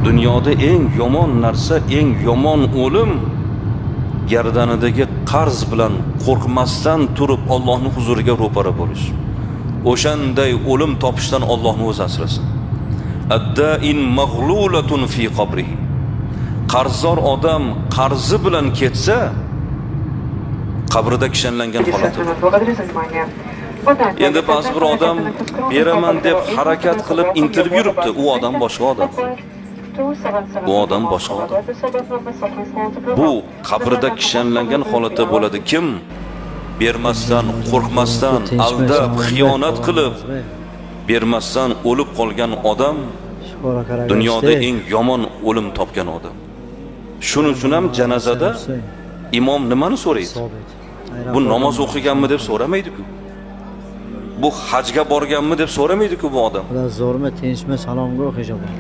Dunyoda eng yomon narsa, eng yomon o'lim gardanidagi qarz bilan qo'rqmasdan turib Allohning huzuriga ro'para bo'lish. O'shanday o'lim topishdan Allohni o'zi asrasin. Adda'in mag'lulatun fi qabrihi. Qarzdor odam qarzi bilan ketsa, qabrida kishanlangan holati. Endi ba'zi bir odam beraman deb harakat qilib intilib yuribdi, u odam boshqa odam. Bu odam boshqa odam. Bu qabrida kishanlangan holatda bo'ladi. Kim bermasdan, qo'rqmasdan, aldab, xiyonat qilib bermasdan o'lib qolgan odam dunyoda eng yomon o'lim topgan odam. Shuning uchun ham janozada imom nimani so'raydi? Bu namoz o'qiganmi deb so'ramaydi-ku. Bu hajga borganmi deb so'ramaydi-ku bu odam. Ular zo'rmi, tinchmi, salomga o'qishaman.